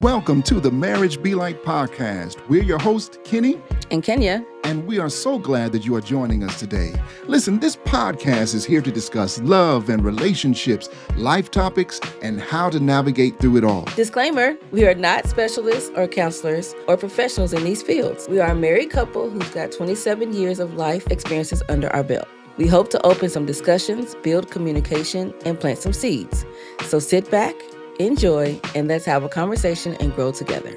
Welcome to the Marriage Be Like podcast. We're your hosts, Kenny and Kenya. And we are so glad that you are joining us today. Listen, this podcast is here to discuss love and relationships, life topics, and how to navigate through it all. Disclaimer, we are not specialists or counselors or professionals in these fields. We are a married couple who's got 27 years of life experiences under our belt. We hope to open some discussions, build communication, and plant some seeds. So sit back, enjoy, and let's have a conversation and grow together.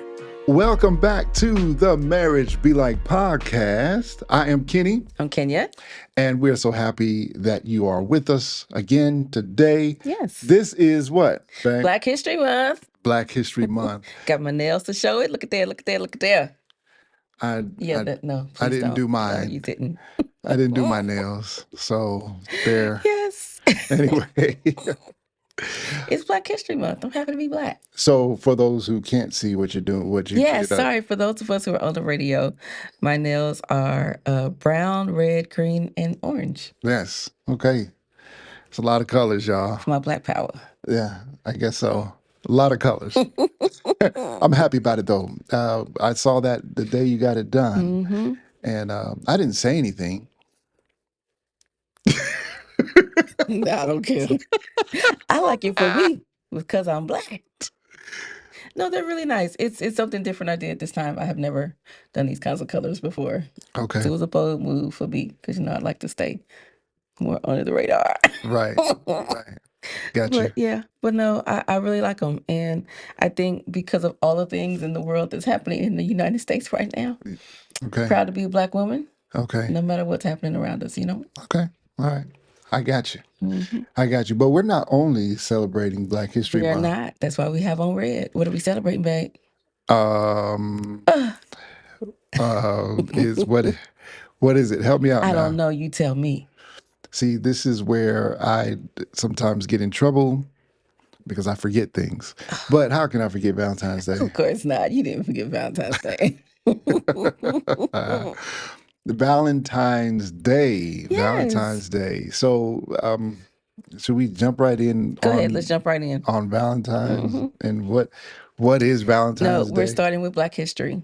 Welcome back to the Marriage Be Like podcast. I am Kenny. I'm Kenya. And we're so happy that you are with us again today. Yes. This is what? Black History Month. Black History Month. Got my nails to show it. Look at there, look at there, look at there. I didn't do mine. No, you didn't. I didn't do my nails. So there. Yes. Anyway. It's Black History Month. I'm happy to be Black. So for those who can't see what you're doing, sorry. For those of us who are on the radio, my nails are brown, red, green, and orange. Yes. Okay. It's a lot of colors, y'all. For my Black power. Yeah, I guess so. A lot of colors. I'm happy about it, though. I saw that the day you got it done, and I didn't say anything. No, I don't care. I like it for me because I'm Black. No, they're really nice. It's something different I did this time. I have never done these kinds of colors before. Okay. So it was a bold move for me because, I like to stay more under the radar. Right. Right. Gotcha. But no, I really like them. And I think because of all the things in the world that's happening in the United States right now, proud to be a Black woman. Okay. No matter what's happening around us, Okay. All right. I got you. I got you. But we're not only celebrating Black History Month. We are not. That's why we have on red. What are we celebrating, babe? Is what is it? Help me out. I don't know. You tell me. See, this is where I sometimes get in trouble because I forget things. But how can I forget Valentine's Day? Of course not. You didn't forget Valentine's Day. Valentine's Day. Yes. Valentine's Day. So, should we jump right in? Go ahead. Let's jump right in. On Valentine's. And what is Valentine's Day? No, we're starting with Black history.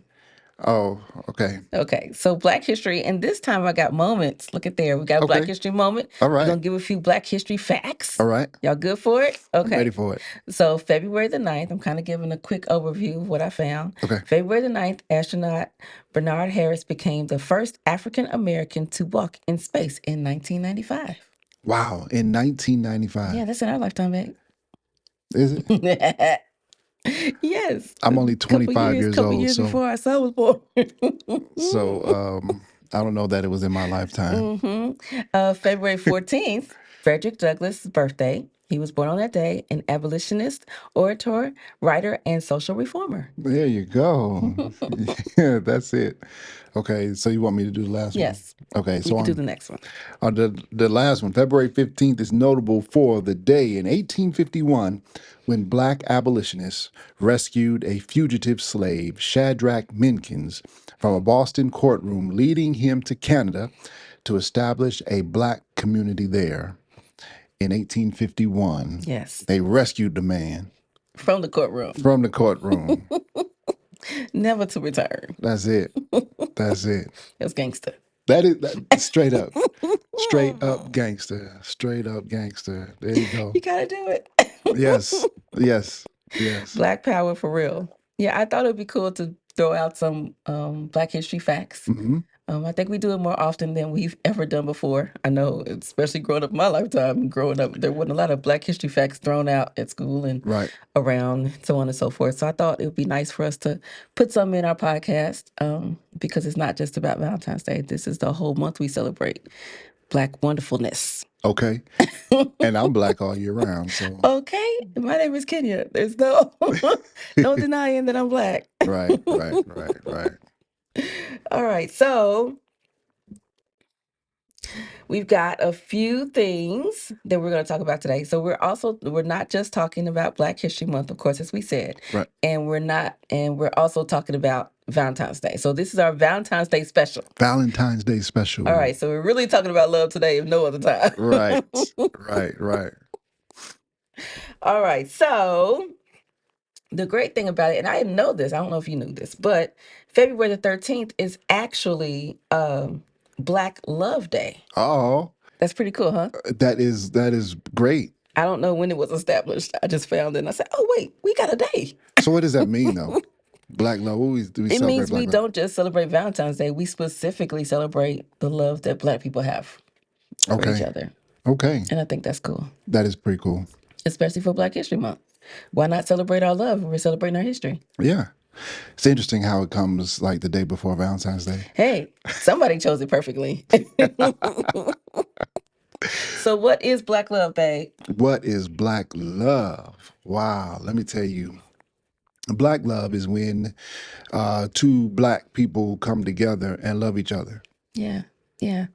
Oh, okay. Okay, so Black history, and this time I got moments. Look at there. We got a Black history moment. All right. We're going to give a few Black history facts. All right. Y'all good for it? Okay. I'm ready for it. So February the 9th, I'm kind of giving a quick overview of what I found. Okay. February the 9th, astronaut Bernard Harris became the first African-American to walk in space in 1995. Wow, in 1995. Yeah, that's in our lifetime, babe. Is it? Yes. I'm only 25 years old. Couple years before our son was born. So I don't know that it was in my lifetime. February 14th, Frederick Douglass' birthday. He was born on that day, an abolitionist, orator, writer, and social reformer. There you go. Yeah, that's it. Okay, so you want me to do the last one? Yes. Okay, so you can do the next one. The last one, February 15th, is notable for the day in 1851 when Black abolitionists rescued a fugitive slave, Shadrach Minkins, from a Boston courtroom, leading him to Canada to establish a Black community there. In 1851, yes, they rescued the man from the courtroom. Never to return. That's it. That's it. It's gangster. That is straight up gangster. Straight up gangster. There you go. You gotta do it. Yes. Black power for real. Yeah, I thought it'd be cool to throw out some Black history facts. I think we do it more often than we've ever done before. I know, especially growing up in my lifetime, growing up, there wasn't a lot of Black history facts thrown out at school and around, so on and so forth. So I thought it would be nice for us to put some in our podcast because it's not just about Valentine's Day. This is the whole month we celebrate Black wonderfulness. Okay. And I'm Black all year round. So okay. My name is Kenya. There's no denying that I'm Black. Right. All right. So we've got a few things that we're going to talk about today. So we're not just talking about Black History Month, of course, as we said. Right. And we're also talking about Valentine's Day. So this is our Valentine's Day special. Valentine's Day special. All right. So we're really talking about love today, if no other time. Right. Right. All right. So The great thing about it, and I didn't know this, I don't know if you knew this, but February the 13th is actually Black Love Day. Oh, That's pretty cool, huh? that is great. I don't know when it was established. I just found it and I said, oh, wait, we got a day. So what does that mean though? Black love. What do we It celebrate means black we love? don't just celebrate Valentine's Day, we specifically celebrate the love that Black people have for each Okay. other. Okay. And I think that's cool, That is pretty cool. especially for Black History Month. Why not celebrate our love when we're celebrating our history? Yeah. It's interesting how it comes like the day before Valentine's Day. Hey, somebody chose it perfectly. So, what is Black Love, babe? What is black love? Wow. Let me tell you. Black love is when two black people come together and love each other. Yeah, yeah.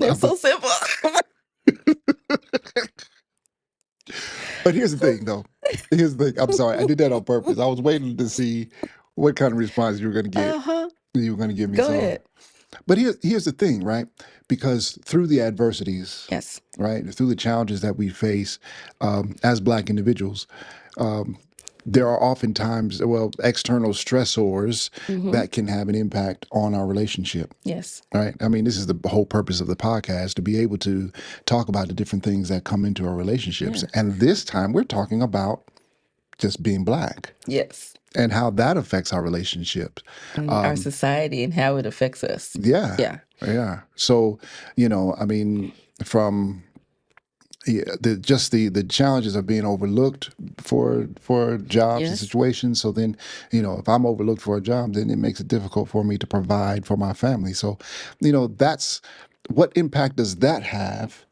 I That's be- so simple. But here's the thing, though. Here's the thing. I'm sorry. I did that on purpose. I was waiting to see what kind of response you were going to get. Uh-huh. You were going to give me. Go So, ahead. but here's the thing, right? Because through the adversities, Yes. right, through the challenges that we face as black individuals, there are oftentimes, well, external stressors Mm-hmm. that can have an impact on our relationship. Yes. Right. I mean, this is the whole purpose of the podcast to be able to talk about the different things that come into our relationships. Yes. And this time we're talking about just being black Yes. and how that affects our relationships. And our society and how it affects us. Yeah. Yeah. Yeah. So, I mean, from the challenges of being overlooked for jobs and Yes. situations. So then, if I'm overlooked for a job, then it makes it difficult for me to provide for my family. So, that's what impact does that have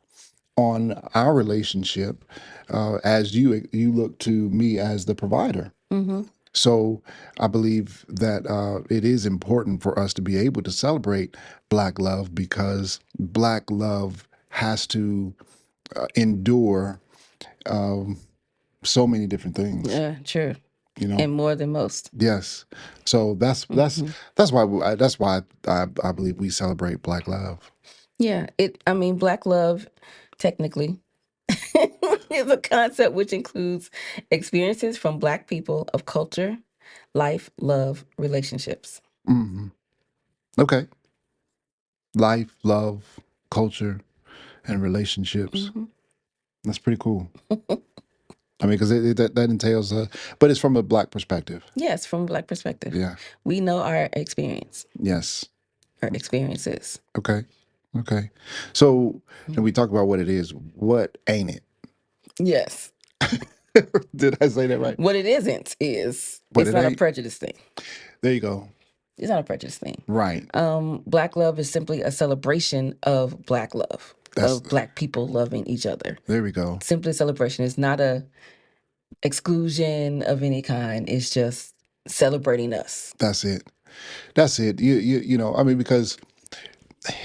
on our relationship as you look to me as the provider. Mm-hmm. So I believe that it is important for us to be able to celebrate Black love because Black love has to endure so many different things. Yeah, true. You know, And more than most. yes. So Mm-hmm. that's why I believe we celebrate Black love. Yeah. I mean, Black love, technically, is a concept which includes experiences from Black people of culture, life, love, relationships. Hmm. Okay, life, love, culture, and relationships. Mm-hmm. That's pretty cool. I mean, because that entails, but it's from a Black perspective. Yes, from a Black perspective. Yeah. We know our experience, Yes. our experiences. Okay. Okay. So, and we talk about what it is. What ain't it? Yes. Did I say that right? What it isn't is What it's it not a ain't? prejudice thing. There you go. It's not a prejudice thing. Right. Black love is simply a celebration of Black love, That's of Black people loving each other. There we go. Simply a celebration. It's not a exclusion of any kind. It's just celebrating us That's it. That's it. I mean, because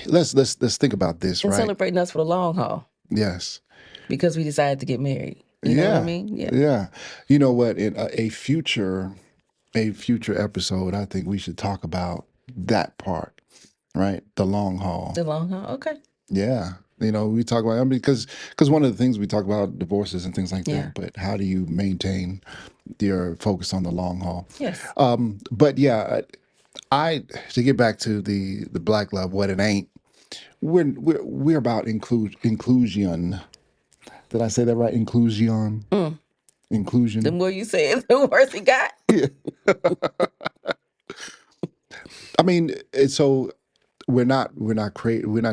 let's think about this, and right? celebrating us for the long haul Yes. because we decided to get married. You know what I Yeah. mean? Yeah. Yeah. You know what? In a future episode, I think we should talk about that part, right? The long haul. The long haul. Okay. Yeah. We talk about, I mean, because one of the things we talk about divorces and things like Yeah. that, but how do you maintain your focus on the long haul? Yes. But yeah, I to get back to the Black love, what it ain't. We're about inclusion. Did I say that right? Inclusion. The Inclusion. more you say it, the worse it got. Yeah. I mean, so we're not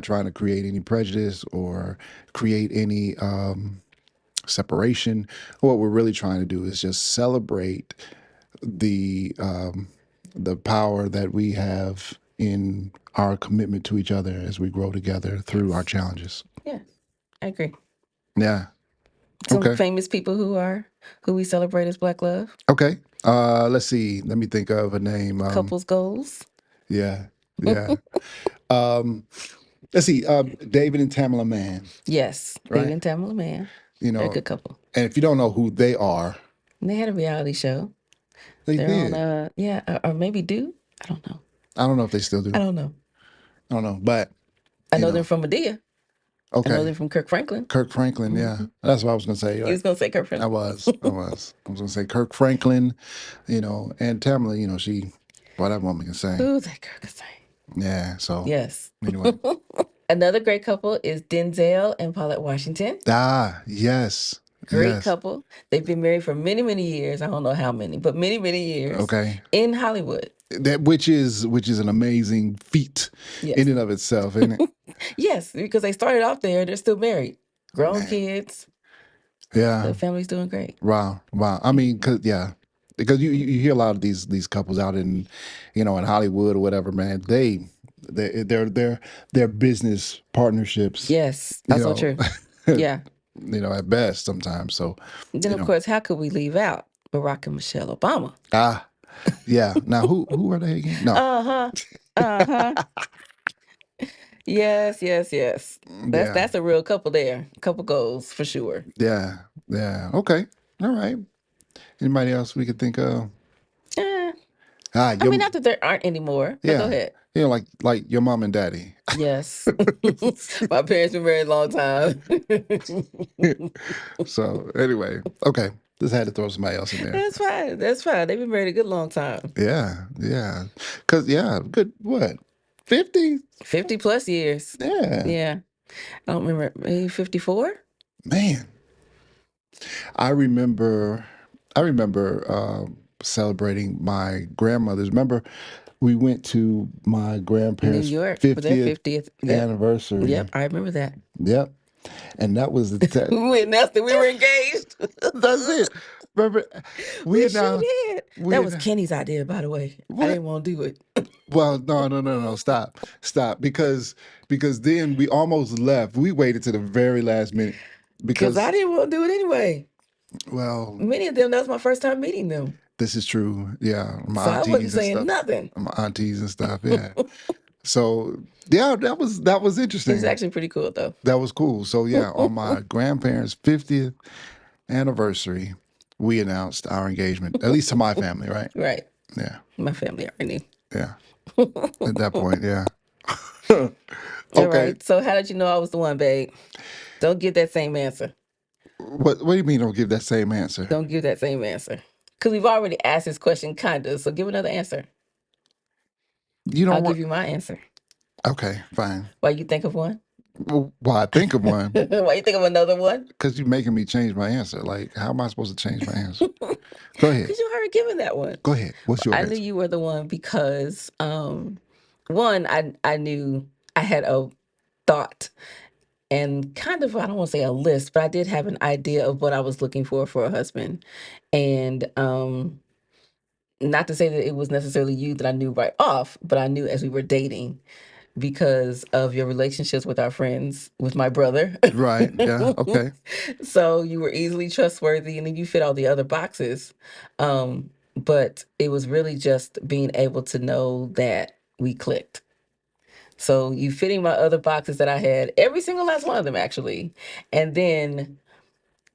trying to create any prejudice or create any separation. What we're really trying to do is just celebrate the power that we have in our commitment to each other as we grow together through our Yes. challenges. Yeah. I agree. Yeah. Some Okay. famous people who we celebrate as Black love. Okay. Let's see. Let me think of a name. Couples goals. Yeah. Yeah. Um, let's see. David and Tamala Mann. Yes. David Right. and Tamala Mann. You They're a know, good couple. and if you don't know who they are, And they had a reality show. they They're on did. yeah, or maybe do. I don't know. I don't know if they still I do. don't know. I don't know, but I you know them know, from Medea. I know Okay. them from Kirk Franklin. Kirk Franklin, yeah. Hmm. That's what I was gonna say. You Right. was gonna say Kirk I Franklin. was. gonna say Kirk Franklin, and Tamala, she what that woman can sing. Ooh, that Kirk is saying. Yeah. So Yes. anyway. Another great couple is Denzel and Paulette Washington. Ah, yes. Great Yes. couple. They've been married for many, many years. I don't know how many, but many, many years Okay. in Hollywood. That which is an amazing feat in Yes. and of itself, isn't it? Yes, because they started off there. They're still married. Grown Man. kids. Yeah. The family's doing great. Wow. Wow. I mean, because you hear a lot of these couples out in Hollywood or whatever, man. They're business partnerships, Yes, you also know, true. Yeah. at best sometimes. So, And then, you of know, course, how could we leave out Barack and Michelle Obama? ah, yeah. Now who are they again? No. Uh huh. Uh huh. Yes, yes, yes. That's Yeah. that's a real couple there. Couple goals for sure. Yeah. Yeah. Okay. All right. Anybody else we could think of? Eh, Ah, I mean, not that there aren't anymore, but go yeah. ahead. Like your mom and daddy. Yes. My parents been married a long time. So anyway, okay. Just had to throw somebody else in there. That's fine. That's fine. They've been married a good long time. Yeah, yeah. Cause yeah, good what? 50? 50 plus years. Yeah. Yeah. I don't remember. Maybe 54? Man. I remember celebrating my grandmother's. Remember we went to my New grandparents' York for their 50th 50th. Yep. anniversary. Yep. I remember that. Yep. And that was the We announced that we were engaged. that's it. Remember we We sure announced did. we That was had Kenny's idea, by the way. I what? didn't want to do it Well, no, no, no, no. Stop. Because then we almost left. We waited to the very last minute because I because, didn't want to do it anyway. well, Many of them, that was my first time meeting them. this is true. Yeah, So my I wasn't aunties and saying stuff. nothing. My aunties and stuff. Yeah. So yeah, that was It was interesting. actually pretty cool, though. That was cool. So yeah, on my grandparents' 50th anniversary, we announced our engagement. At least to my family, right? Right. Yeah. My family already Yeah. At that point, yeah. knew. All Okay. right. So how did you know I was the one, babe? Don't give that same answer. What do you mean don't give that same answer? Don't give that same answer. Because we've already asked this question, kind of. So give another answer. You I'll don't give want you my answer. Okay, fine. While you think of one. Well, I think of one While you think of another one. because you're making me change my answer. Like, how am I supposed to change my answer? Go ahead. Because you already given that one. Go ahead. What's your I knew answer? you were the one because one, I knew I had a thought and kind of, I don't want to say a list, but I did have an idea of what I was looking for a husband. And not to say that it was necessarily you that I knew right off, but I knew as we were dating because of your relationships with our friends, with my brother. Right. Yeah. Okay. So you were easily trustworthy and then you fit all the other boxes. But it was really just being able to know that we clicked. So you fitting my other boxes that I had, every single last one of them actually. And then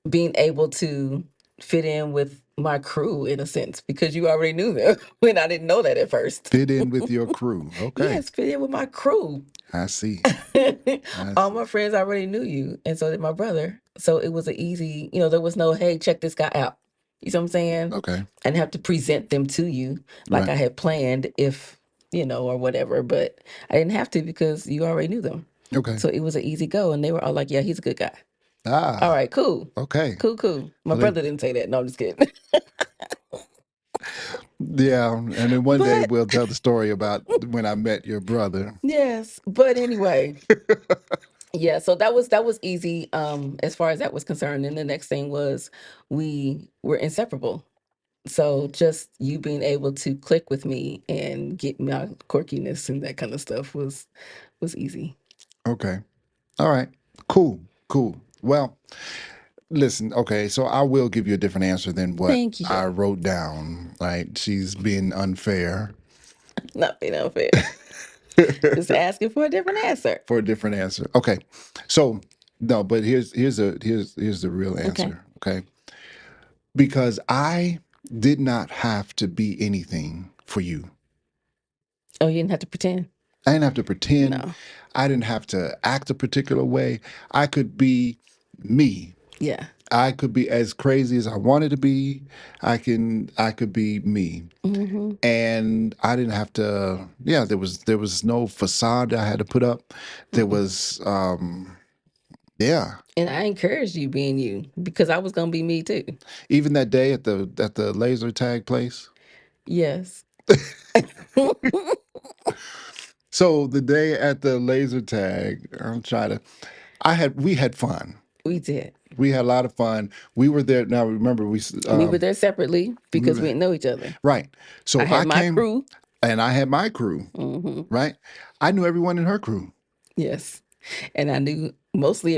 being able to fit in with my crew in a sense because you already knew them when I didn't know that at first. Fit in with your crew. Okay. Yes, fit in with my crew. I see. I All see. my friends already knew you, and so did my brother. So it was an easy, there was no, hey, check this guy out. You see what I'm saying? Okay. I didn't have to present them to you like Right. I had planned if, or whatever, but I didn't have to because you already knew them. Okay. So it was an easy go, and they were all like, yeah, he's a good guy. All Ah. right, cool. Okay. Cool, cool. My So they, brother didn't say that. No, I'm just kidding. yeah, and then one day But we'll tell the story about when I met your brother. yes, but anyway, yeah, so that was easy as far as that was concerned. And the next thing was we were inseparable. So just you being able to click with me and get my quirkiness and that kind of stuff was easy. Okay. All right. Cool. Cool. Well, listen, okay, so I will give you a different answer than what Thank you. I wrote down. Right? She's being unfair Not being unfair. Just asking for a different answer. for a different answer. Okay. So no, but here's the real Okay. answer. Okay. Because I did not have to be anything for you. Oh, you didn't have to pretend. I didn't have to pretend. No. I didn't have to act a particular way. I could be me. Yeah. I could be as crazy as I wanted to be. I could be me. Mm-hmm. And I didn't have to, yeah, there was no facade I had to put up. There Mm-mm. was yeah. And I encouraged you being you because I was gonna be me too. Even that day at the laser tag place. Yes. So the day at the laser tag, I'm trying to we had fun. We did. We had a lot of fun. We were there. Now remember, We were there separately we because we were, didn't know each other. right. I So had I my came crew. and I had my crew. Mm-hmm. Right. I knew everyone in her crew. Yes. And I knew mostly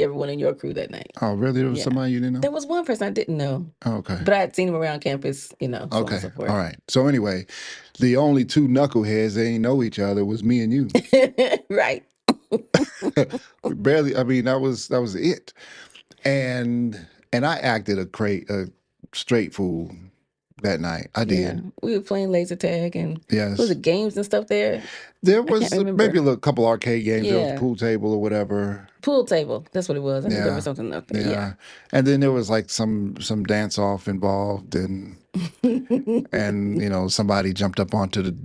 everyone in your crew that night. Oh, really? There was Yeah. somebody you didn't know? There was one person I didn't know, Oh, okay. but I had seen him around campus, so on and Okay. so forth. All right. So anyway, the only two knuckleheads that ain't know each other was me and you. Right. We barely. I mean, that was it. And I acted a straight fool that night. I Yeah. did. We were playing laser tag and was Yes. it games and stuff there? There I can't was maybe remember. a little, couple arcade games. There was a Yeah. pool table or whatever. Pool table. That's what it was. I knew there was Yeah. something up there. Yeah. Yeah. And then there was like some dance off involved and somebody jumped up onto the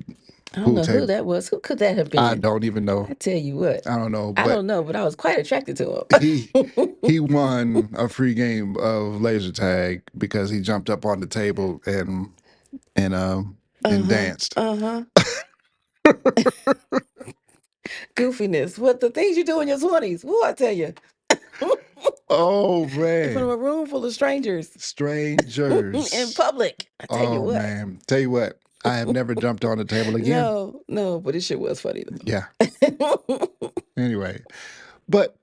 I don't pool know who table. that was. Who could that have I been? don't even know. I tell you what. I don't know, I but don't know, but I was quite attracted to he him. he won a free game of laser tag because he jumped up on the table and Uh-huh. danced. Uh-huh. Goofiness. What the things you do in your 20s. Woo, I tell you. Oh In front of man, a room full of strangers. In strangers. public. I tell you Oh what. man, tell you what, I have never jumped on the table again. No, no, but it sure was funny Yeah. though. Anyway, but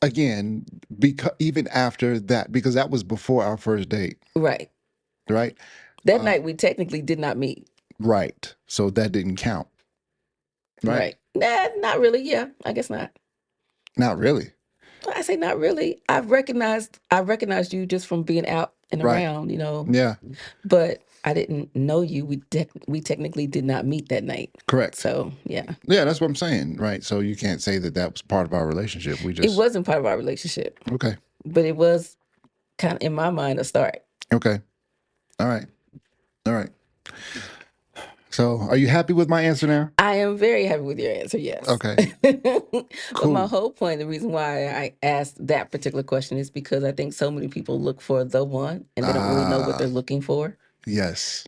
again, because even after that, because that was before our first date, Right. right? That Uh, night we technically did not meet. right. So that didn't count, right? Right. Nah, not really. Yeah, I guess not. Not really. Well, I say not really. I recognized you just from being out and Right. around, Yeah. but I didn't know you. We technically did not meet that night. Correct. So, yeah. Yeah, that's what I'm saying, right? So you can't say that that was part of our relationship. We It just wasn't part of our relationship, okay, but it was kind of in my mind a start. okay, all right, all right. So are you happy with my answer now? I am very happy with your answer, yes. Okay, But my cool. whole point, the reason why I asked that particular question is because I think so many people look for the one and they don't really know what they're Ah, looking for. yes,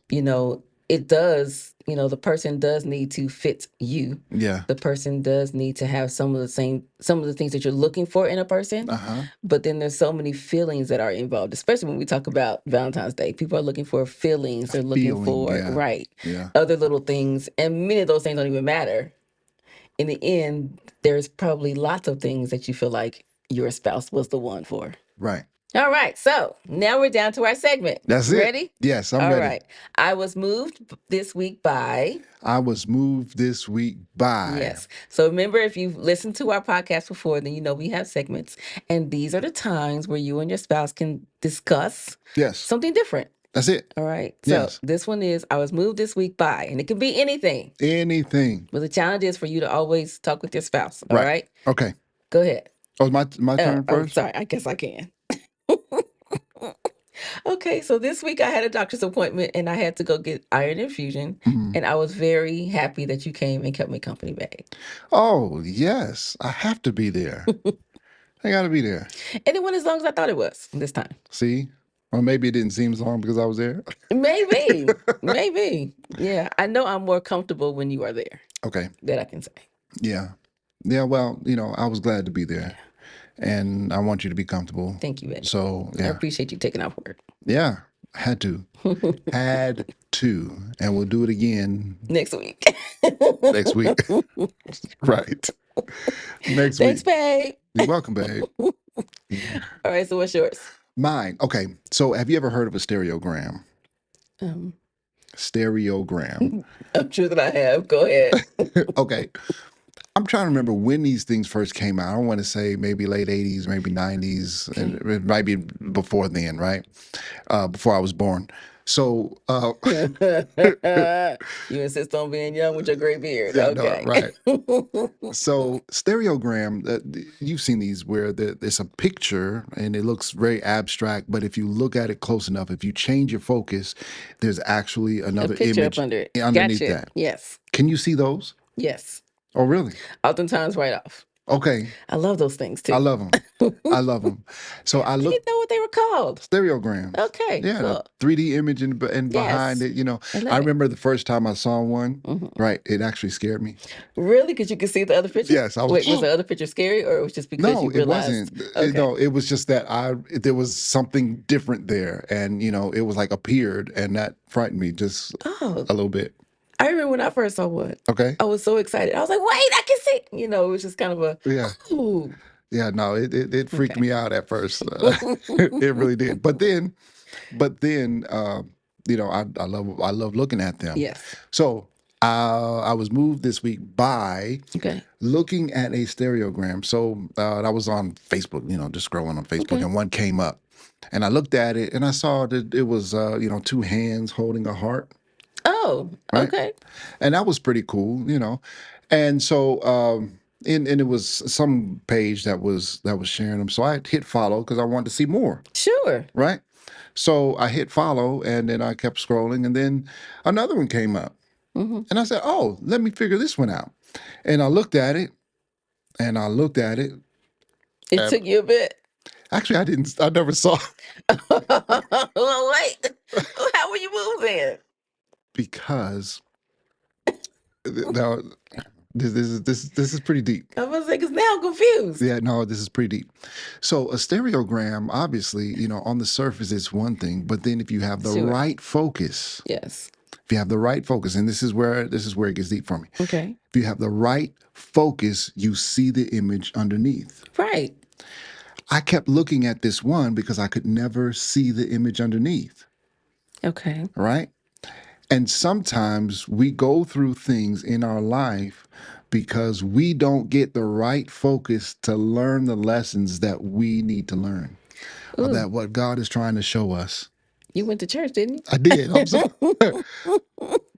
It does, the person does need to fit you. yeah, The person does need to have some of the things that you're looking for in a person. uh-huh. But then there's so many feelings that are involved, especially when we talk about Valentine's Day. People are looking for feelings. A They're looking feeling, for, yeah, right, yeah, other little things. And many of those things don't even matter. In the end, there's probably lots of things that you feel like your spouse was the one for. right. All right. So now we're down to our segment. That's it. Ready? Yes, I'm All ready. right. I was moved this week by. I was moved this week by. Yes. So remember, if you've listened to our podcast before, then you know we have segments. And these are the times where you and your spouse can discuss Yes, something different. that's it. All right. So Yes, this one is I was moved this week by, and it can be anything. anything. But the challenge is for you to always talk with your spouse. All Right. right. Okay. Go ahead. Oh, my turn Oh, first. sorry. I guess I can. Okay, so this week I had a doctor's appointment and I had to go get iron infusion. Mhm. And I was very happy that you came and kept me company, babe. Oh yes, I have to be there. I got to be there. And it went as long as I thought it was this time. See? Or maybe it didn't seem as long because I was there. Maybe, maybe. Yeah, I know I'm more comfortable when you are there. Okay. That I can say. Yeah. Yeah. Well, I was glad to be Yeah. there and I want you to be comfortable. Thank you, babe. So, I yeah. appreciate you taking off work. Yeah. Had to. Had to. And we'll do it again Next week. next week. Right. Next Thanks, week. babe. You're welcome, babe. All right, so what's yours? Mine. Okay. So, have you ever heard of a stereogram? Um, Stereogram. I'm sure that I have. Go ahead. Okay. I'm trying to remember when these things first came out. I don't want to say maybe late 80s, maybe 90s, and it might be before then, right? Before I was born. So, You insist on being young with your gray beard. yeah, no, Okay. right. So stereogram, you've seen these where there's a picture and it looks very abstract, but if you look at it close enough, if you change your focus, there's actually A another picture up image under it. underneath Gotcha. that. Yes. Can you see those? Yes. Oh, really? Oftentimes right off. Okay. I love those things I too. love them. I love them. So I I look didn't know what they were called. stereograms. Okay. Yeah, the Well, 3D image and behind yes. it, I I love it. remember the first time I saw one, Mhm. right? It actually scared me. Really? Because you could see the other picture? Yes, I was Wait, was the other picture scary or it was just because no, you it realized? wasn't. Okay. No, it was just that there was something different there, and it was like appeared, and that frightened me just Oh, a little bit. I remember when I first saw one. Okay. I was so excited. I was like, wait, I can see. It was just kind of a, Yeah. oh, Yeah. No, it freaked okay. me out at first. It really did. But then, I love looking at them. Yes. So I was moved this week by Okay. looking at a stereogram. So I was on Facebook, just scrolling on Facebook, Okay. and one came up, and I looked at it, and I saw that it was, two hands holding a heart, Oh, right? okay. And that was pretty cool. And so, and it was some page that was sharing them. So I hit follow because I wanted to see more, Sure. right? So I hit follow, and then I kept scrolling, and then another one came up. Hmm. And I said, oh, let me figure this one out. And I looked at it and I looked at it. It And took you a bit. actually, I never saw Well, wait. How were you moving? because now this is pretty deep. I was like, because now I'm confused. Yeah, no, this is pretty deep. So a stereogram, obviously, on the surface, it's one thing, but then if you have the Sure. right focus, Yes. if you have the right focus, and this is where it gets deep for me. Okay. If you have the right focus, you see the image underneath. Right. I kept looking at this one because I could never see the image underneath, Okay. right? And sometimes we go through things in our life because we don't get the right focus to learn the lessons that we need to learn, or Ooh, that what God is trying to show us. you went to church, didn't I did. I'm sorry. you?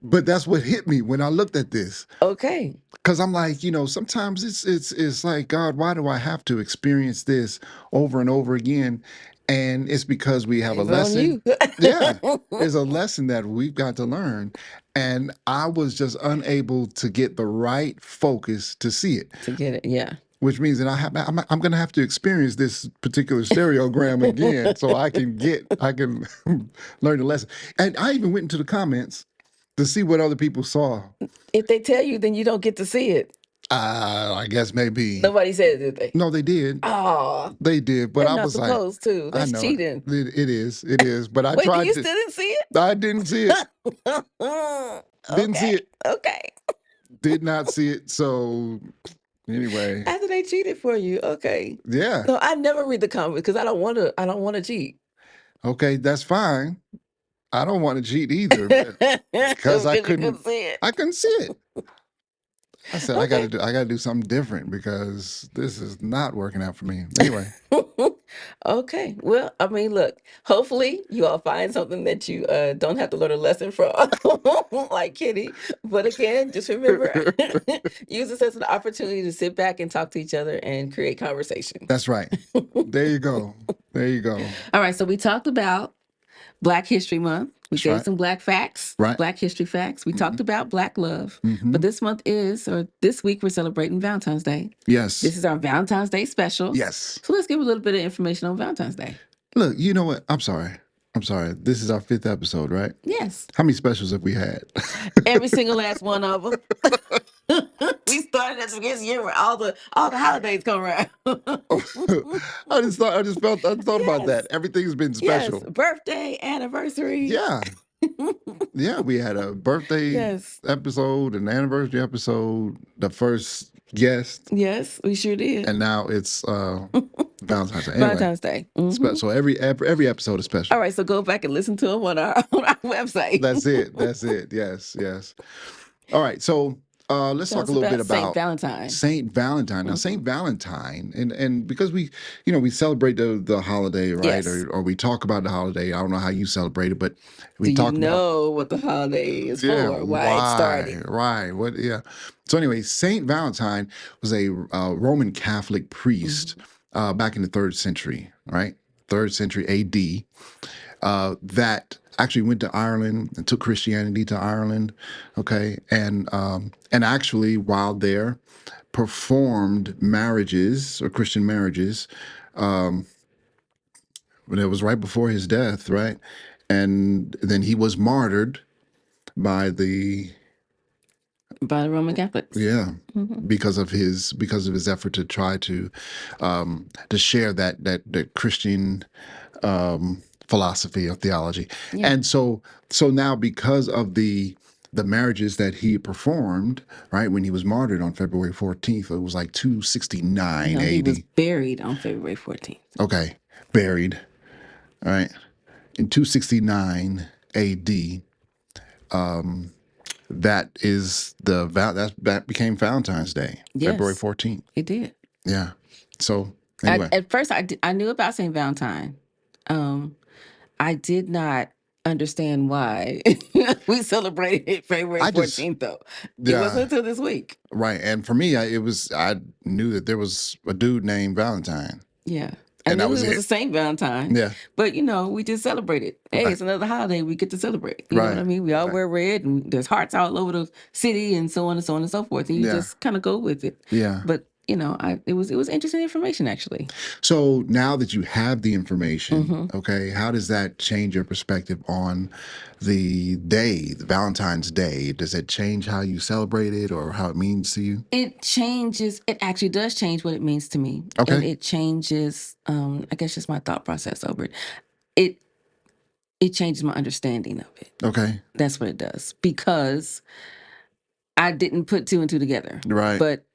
But that's what hit me when I looked at this. Okay. Because I'm like, sometimes it's like, God, why do I have to experience this over and over again? And it's because we have a It's on lesson. you. Yeah, there's a lesson that we've got to learn. And I was just unable to get the right focus to see it, To get it. Yeah. which means that I'm going to have to experience this particular stereogram again so I can learn the lesson. And I even went into the comments to see what other people saw. If they tell you, then you don't get to see it. I guess maybe. Nobody said it, did they? No, they did. Oh, They did, but they're I not was like, supposed to. I That's know it. cheating. It is. It is. But I Wait, tried you to. still didn't see I didn't see it. it? Didn't see Okay. it. Okay. Did not see it. So anyway, After they cheated for you. Okay. yeah. No, I never read the comments because I don't want to. I don't want to cheat. Okay, that's fine. I don't want to cheat either, but because Because you couldn't see it. I couldn't see it. I said Okay. I gotta do something different because this is not working out for me. Anyway, Okay. Well, I mean, look, hopefully you all find something that you don't have to learn a lesson from, like Kitty. But again, just remember, use this as an opportunity to sit back and talk to each other and create conversation. that's right. There you go. There you go. All right. So we talked about Black History Month. We That's gave right. some Black facts, Right. Black history facts. We talked about Black love. Mm-hmm. But this week, we're celebrating Valentine's Day. Yes. This is our Valentine's Day special. Yes. So let's give a little bit of information on Valentine's Day. Look, you know what? I'm sorry. This is our 5th episode, right? Yes. How many specials have we had? Every single last one of them. We started at the beginning of the year where all the holidays come around. I just thought about that. Yes. Everything's been Yes. special. Birthday, anniversary. Yeah. Yeah, we had a birthday Yes. episode, an anniversary episode, the first guest, Yes, we sure did. and now it's Valentine's Day. Anyway, Valentine's Day. Mhm. so every episode is special. All right, so go back and listen to them on our website. That's it. That's it. Yes, yes. All right. So Let's Tell talk a us little bit about Saint about Valentine. Saint Valentine. Now, Hmm. Saint Valentine, and because we celebrate the holiday, right? Yes. Or we talk about the holiday. I don't know how you celebrate it, but we Do you talk about, know what the holiday is yeah, for? Why it started? why, right, what, yeah. So anyway, Saint Valentine was a Roman Catholic priest Hmm. back in the third century, right? Third century A.D. That actually went to Ireland and took Christianity to Ireland, okay, and actually while there performed marriages or Christian marriages. But it was right before his death, right? And then he was martyred by the, By the Roman Catholics. yeah, Hmm. because of his effort to try to share that Christian philosophy or theology. Yeah. And so now because of the marriages that he performed, right, when he was martyred on February 14th, it was like 269 No, he was AD. buried on February 14th. Okay, buried, all right, in 269 AD. That is that became Valentine's Day, February Yes, 14th. it did. Yeah. So anyway, At first, I knew about Saint Valentine. Um, I did not understand why we celebrated February I just 14th, though. It yeah, wasn't until this week. right. And for me, I knew that there was a dude named Valentine, Yeah. I and that knew was it was a it. Saint Valentine, Yeah. but we just celebrated. Hey, Right. it's another holiday we get to celebrate. You know what Right. I mean? We all Right. wear red and there's hearts all over the city and so on and so on and so forth. And you Yeah. just kind of go with it. Yeah. But it was interesting information actually. So now that you have the information, Hmm. okay, how does that change your perspective on the day, the Valentine's Day? Does it change how you celebrate it or how it means to you? It actually does change what it means to me. And Okay. it changes I guess just my thought process over it. It it changes my understanding of it. Okay. That's what it does. Because I didn't put two and two together. Right. But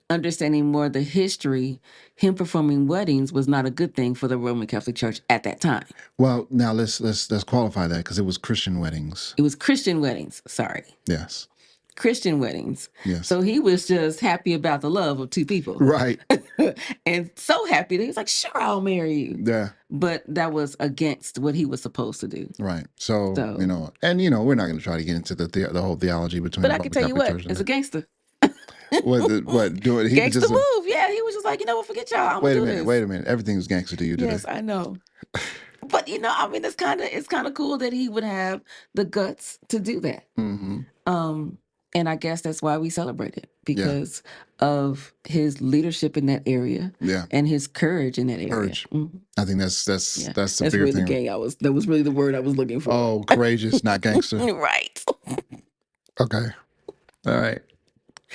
understanding more the history, him performing weddings was not a good thing for the Roman Catholic Church at that time. Well, now let's qualify that because it was Christian weddings. It was Christian weddings. Sorry. Yes. Christian weddings. Yes. So he was just happy about the love of two people. Right. And so happy that he was like, sure, I'll marry you. Yeah. But that was against what he was supposed to do. Right. So, So, and we're not going to try to get into the whole theology between but the I can Roman tell you Catholic what, Church and it's a that. gangster. What doing? He was Gangster just a move. Yeah, he was just like, forget y'all. I'm gonna wait a do minute. this. Wait a minute. Everything's gangster to you today. Yes, I know. But it's kind of cool that he would have the guts to do that. Mm-hmm. Um, and I guess that's why we celebrate it Yeah. because of his leadership in that area Yeah. and his courage in that area. Courage. Mhm. I think that's Yeah, that's the that's bigger really the thing. gang. That was really the word I was looking for. Oh, courageous, not gangster. Right. Okay. All right.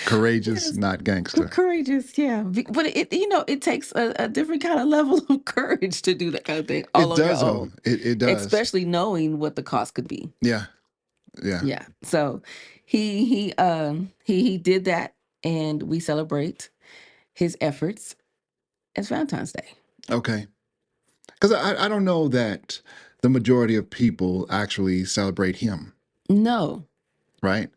Courageous, Yes. not gangster. Courageous, yeah. But it takes a different kind of level of courage to do that kind of thing all It on your does, though. own, It does. especially knowing what the cost could be. Yeah. Yeah. Yeah. So he did that, and we celebrate his efforts as Valentine's Day. Okay. Because I don't know that the majority of people actually celebrate him, No, right?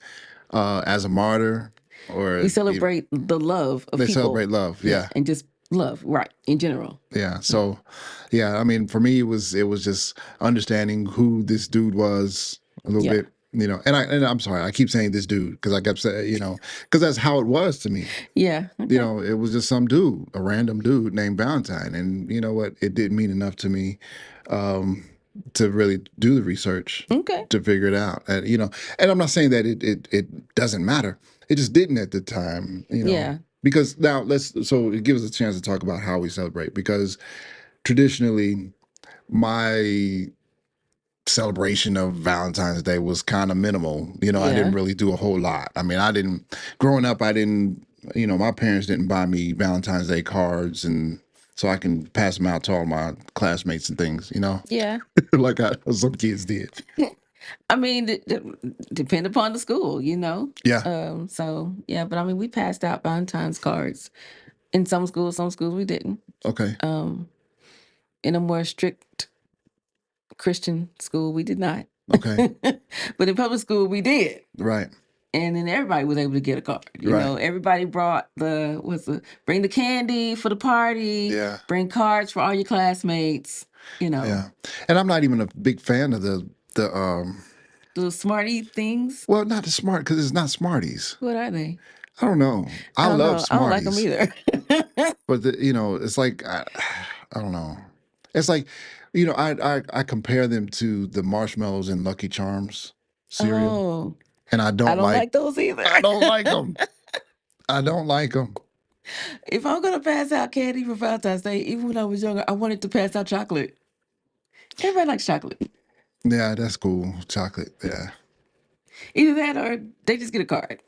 As a martyr, we or celebrate the love of they people. celebrate love. Yeah, Yeah. and just love, right, in general. Yeah. Yeah. So, yeah, I mean, for me, it was just understanding who this dude was a little Yeah. bit, and I'm sorry, I keep saying this dude because I kept saying, because that's how it was to me. Yeah. Okay. It was just some dude, a random dude named Valentine, and you know what? It didn't mean enough to me um, to really do the research Okay. to figure it out. And I'm not saying that it doesn't matter. It just didn't at the time. Yeah. Because now so it gives us a chance to talk about how we celebrate because traditionally my celebration of Valentine's Day was kind of minimal. I didn't Yeah. really do a whole lot. I mean, growing up, I didn't, my parents didn't buy me Valentine's Day cards and so I can pass them out to all my classmates and things, Yeah. like some kids did. I mean, depend upon the school. Yeah. So yeah, but I mean, we passed out Valentine's cards in some schools we didn't. Okay. Um, in a more strict Christian school, we did not. Okay. But in public school, we did. Right. and then everybody was able to get a card. You Right. know, everybody brought bring the candy for the party, Yeah. bring cards for all your classmates. You know, Yeah. And I'm not even a big fan of the the smarty things. well, not the smart because it's not Smarties. What are they? I don't know. I I don't love know. I don't like them Smarties, either. but it's like I don't know. It's like I compare them to the marshmallows in Lucky Charms cereal, Oh, and I don't like those either. I don't like them. I don't like them. If I'm gonna pass out candy for Valentine's Day, even when I was younger, I wanted to pass out chocolate. Everybody likes chocolate. Yeah, that's cool. Chocolate. Yeah. Either that or they just get a card.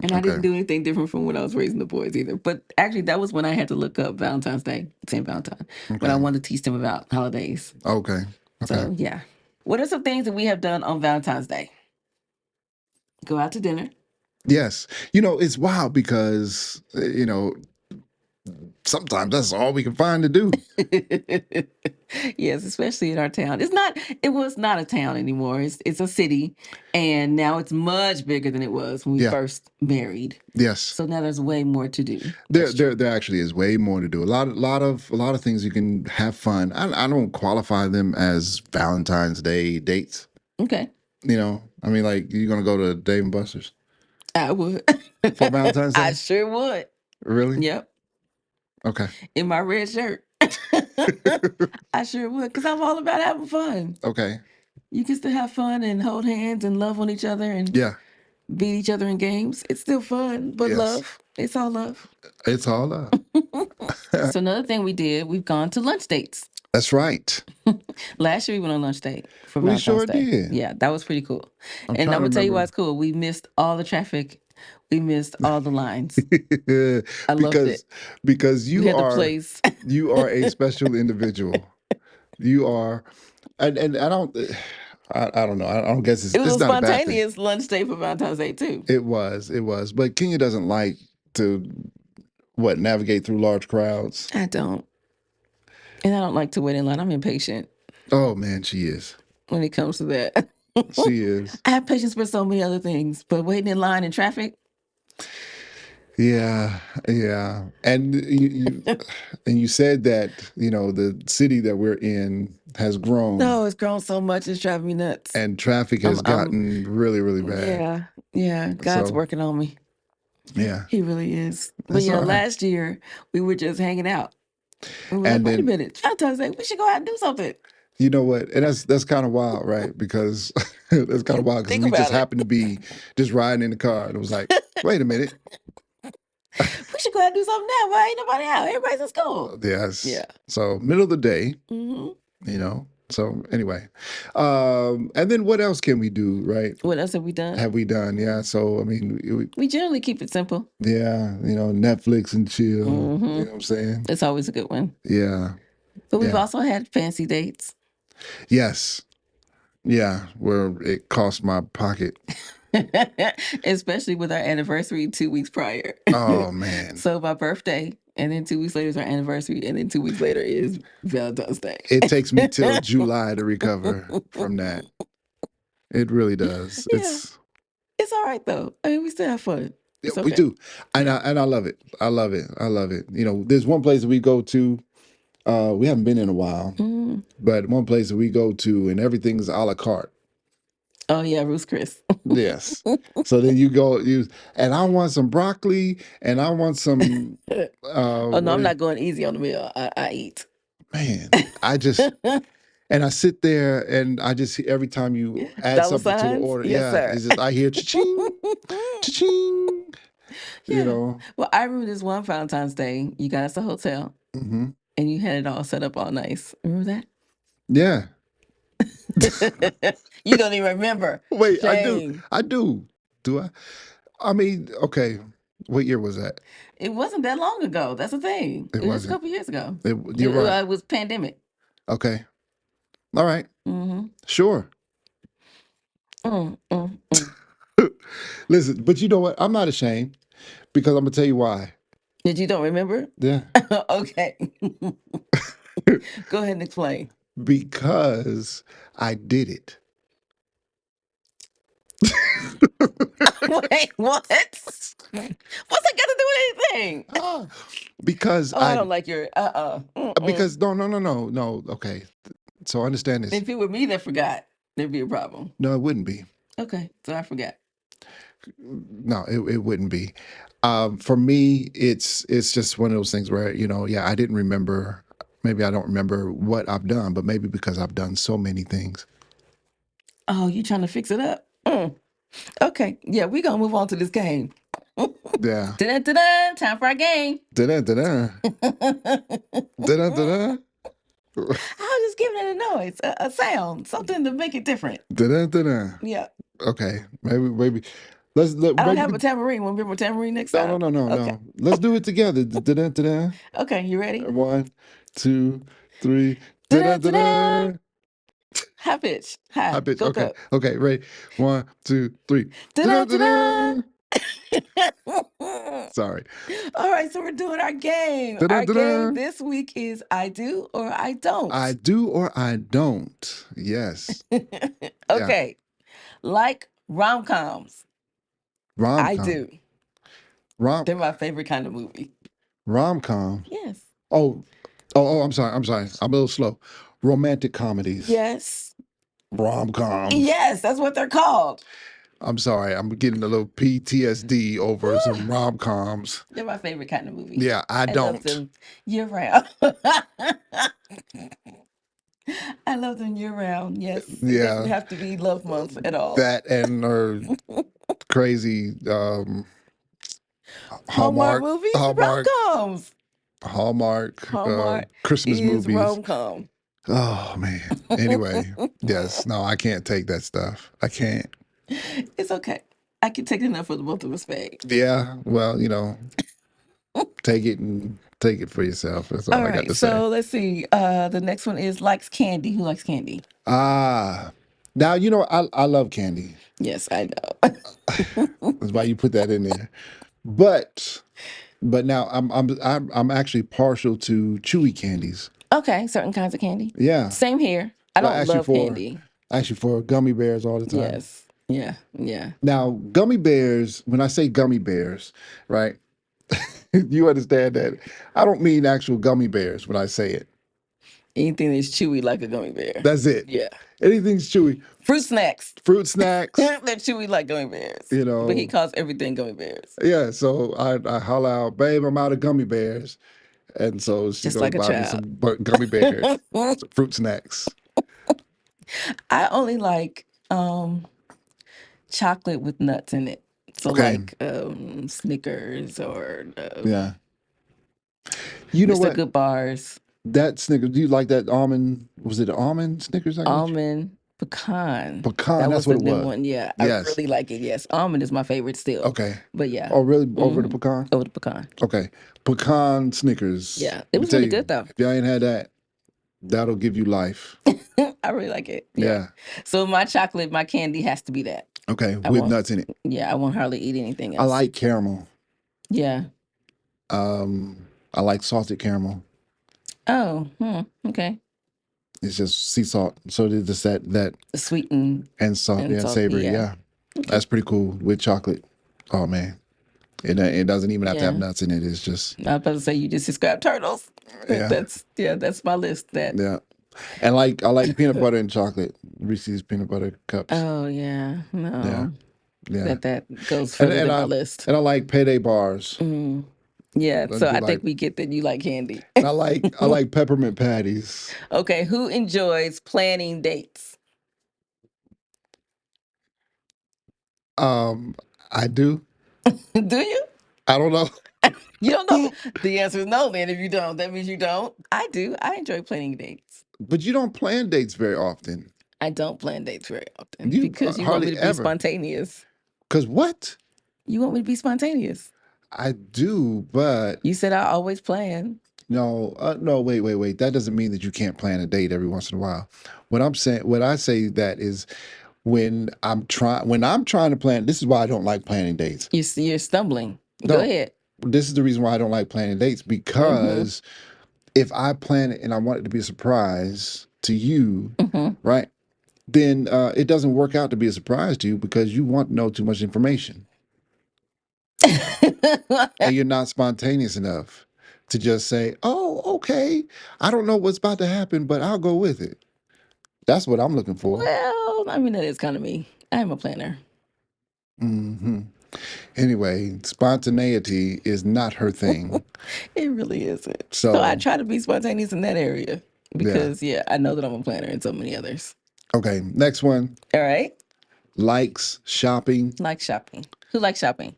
And I Okay. didn't do anything different from when I was raising the boys either. But actually, that was when I had to look up Valentine's Day, St. Valentine, when I Okay. wanted to teach them about holidays. Okay. Okay. So, yeah. What are some things that we have done on Valentine's Day? Go out to dinner. Yes. It's wild because sometimes that's all we can find to do. Yes, especially in our town. It was not a town anymore. It's a city. And now it's much bigger than it was when we Yeah. first married. Yes. So now there's way more to do. There, That's there, true. there actually is way more to do. A lot of things you can have fun. I don't qualify them as Valentine's Day dates. Okay. I mean, like you're gonna go to Dave and Buster's I would. for Valentine's I Day? sure would. Really? Yep. Okay. In my red shirt. I sure would, because I'm all about having fun. Okay. You can still have fun and hold hands and love on each other and Yeah. beat each other in games. It's still fun, but Yes. love. It's all love. It's all up. So another thing we did, we've gone to lunch dates. That's right. Last year we went on lunch date for We Valentine's sure Day. did. Yeah, that was pretty cool. I'm And trying I'm to gonna tell you why remember it's cool. We missed all the traffic. We missed all the lines. I loved because it. because We you had the are place. you are a special individual. You are, and I don't know. I don't guess It was it's a not a bad thing. spontaneous lunch date for Valentine's Day too. It was, but Kenya doesn't like to navigate through large crowds. I don't. And I don't like to wait in line. I'm impatient Oh man, she is. when it comes to that. She is. I have patience for so many other things, but waiting in line in traffic, Yeah, yeah. And you said that the city that we're in has grown no, it's grown so much. It's driving me nuts. and traffic has I'm gotten really, really bad. yeah, yeah. God's So working on me. yeah, He really is. But that's yeah, all right. last year we were just hanging out. We were like, And wait a then minute, Valentine's Day, we should go out and do something. you know what? And that's kind of wild, right? Because that's kind of wild because Think we just about it. happened to be just riding in the car and it was like, wait a minute. We should go out and do something now. Why ain't nobody out? Everybody's in school. Yes. Yeah. So middle of the day, hmm So anyway, and then what else can we do, right? What else have we done? Have we done? Yeah. So I mean, We generally keep it simple. yeah, Netflix and chill. You hmm know what I'm saying? It's always a good one. Yeah. But we've Yeah. also had fancy dates. Yes. Yeah. Where it cost my pocket. Especially with our anniversary 2 weeks prior. Oh man. So my birthday, and then 2 weeks later is our anniversary, and then 2 weeks later is Valentine's Day. It takes me till July to recover from that. It really does. Yeah, it's all right though. I mean, we still have fun. It's We okay. do, and I love it. I love it. I love it. There's one place that we go to. We haven't been in a while, Mm. but one place that we go to, and everything's a la carte. Oh yeah, Ruth's Chris. Yes. So then and I want some broccoli, and I want some. Oh no, I'm not going easy on the meal. I eat. Man, I just and I sit there, and I just every time you add Dollar something to the signs? order, Yes, yeah, sir. it's just I hear cha-ching, cha-ching. You Yeah. know. Well, I remember this one Valentine's Day. You got us a hotel, hmm and you had it all set up all nice. Remember Yeah. that? You don't even remember. Wait, I do. Shame. I do. Do I? I mean, okay. What year was that? It wasn't that long ago. That's the thing. It It was just a wasn't. couple years ago. You're right. It was pandemic. Okay. All right. Mm-hmm. Sure. Mm, mm, mm. Listen, but you know what? I'm not ashamed because I'm gonna tell you why. Did you don't remember? Yeah. Okay. Go ahead and explain. Because I did it. Wait, what? What's that got to do with anything? Ah, because Oh, I don't like your Mm-mm. because no. Okay, so understand this. If it were me that forgot, there'd be a problem. No, it wouldn't be. Okay, so I forgot. No, it wouldn't be. For me, it's just one of those things where yeah, I didn't remember. Maybe I don't remember what I've done, but maybe because I've done so many things. Oh, you trying to fix it up? Okay, yeah, we're gonna move on to this game. Yeah. Da-da-da-da, time for our game. Da-da, da-da. I Da-da, da-da. was just giving it a noise, a sound, something to make it different. Da-da, da-da. Yeah. Okay, maybe I don't have maybe a tambourine. Want to give a tambourine next no no time? no no Okay. no. Let's do it together. Da-da, da-da. Okay, you ready? One, two, three. Da-da, Da-da-da-da. da-da. High pitch. High High. pitch. Go, Okay, go. okay, ready. One, two, three. Da-da, Da-da-da-da. da-da. Sorry. All right, so we're doing our game. Da-da, Our game da-da. this week is I do or I don't. I do or I don't. Yes. Yeah. Okay. Like rom-coms. I Rom-com. do. Rom They're my favorite kind of movie. rom-com. Yes. Oh, I'm sorry. I'm sorry. I'm a little slow. Romantic comedies. Yes. Rom-coms. Yes, that's what they're called. I'm sorry. I'm getting a little PTSD over some rom-coms. They're my favorite kind of movie. Yeah, I I love don't. them year round. I love them year round. Yes. It doesn't Yeah, have to be love month at all. that and or crazy Hallmark Hallmark, movies, Hallmark, rom-coms. Hallmark Hallmark Christmas is movies. rom-com. Oh man. Anyway, yes. No, I can't take that stuff. I can't. It's okay. I can take enough for the both of us, babe. Yeah. Well, take it for yourself. That's all All I got right, to say. so let's see. The next one is likes candy. Who likes candy? Ah. Now I love candy. Yes, I know. That's why you put that in there. But now I'm actually partial to chewy candies. Okay, certain kinds of candy. Yeah. Same here. I Like don't love candy. actually for gummy bears all the time. Yes. Yeah. Yeah. Now, gummy bears, when I say gummy bears, right? You understand that I don't mean actual gummy bears when I say it. Anything that's chewy like a gummy bear. That's it. Yeah. Anything's chewy. Fruit snacks. Fruit snacks, They're chewy like gummy bears. you But he know. calls everything gummy bears. Yeah, so I holler out, babe, I'm out of gummy bears. And so she Just goes like a buy me child. some gummy bears, some fruit snacks. I only like chocolate with nuts in it. So Okay. like Snickers or Yeah. You know Mr. what? Good Bars, That Snickers, do you like that almond? Was it almond Snickers I got you? almond, pecan. Pecan, That that's was what the it new was. one. Yeah, I Yes. really like it. Yes, almond is my favorite still. Okay. But yeah, Oh, really? Over the hmm pecan? over the pecan. Okay. Pecan Snickers. Yeah, it Let me was tell really you, good though. if y'all ain't had that, that'll give you life. I really like it. Yeah. Yeah. So my chocolate, my candy has to be that. Okay. I With won't. nuts in it. Yeah, I won't hardly eat anything I else. like caramel. Yeah. I like salted caramel. Oh. Okay. It's just sea salt. So it's just that Sweet and and salt, yeah, salty. savory. Yeah. Yeah. Okay. That's pretty cool with chocolate. Oh man. It doesn't even have to have Yeah. nuts in it. It's just I was about to say you just described turtles. yeah. That's my list. That. Yeah. And I like peanut butter and chocolate. Reese's peanut butter cups. Oh yeah. Yeah. No. Yeah. That goes And further and than my I list. and I like payday bars. Mm. Yeah. I So do I like think we get that you like candy. and I like peppermint patties. Okay. Who enjoys planning dates? Um, I do. Do you? I don't know. You don't know. The answer is no. Then if you don't, that means you don't. I do. I enjoy planning dates. But you don't plan dates very often. I don't plan dates very often You because you want me hardly to be ever. spontaneous. Cause what? You want me to be spontaneous. I do, but You said I always plan. no, no, wait. That doesn't mean that you can't plan a date every once in a while. What I say that is when I'm trying to plan. This is why I don't like planning dates. You're stumbling. Go No, ahead. this is the reason why I don't like planning dates Mm-hmm. because if I plan it and I want it to be a surprise to you, Mm-hmm. right? then it doesn't work out to be a surprise to you because you want to know too much information and you're not spontaneous enough to just say, "Oh, okay, I don't know what's about to happen, but I'll go with it." That's what I'm looking for. Well, I mean, that is kind of me. I am a planner. Hmm. Anyway, spontaneity is not her thing. It really isn't. So I So, try to be spontaneous in that area yeah. because, yeah, I know that I'm a planner and so many others. Okay, next one. All right. Likes shopping. Like shopping. Who likes shopping?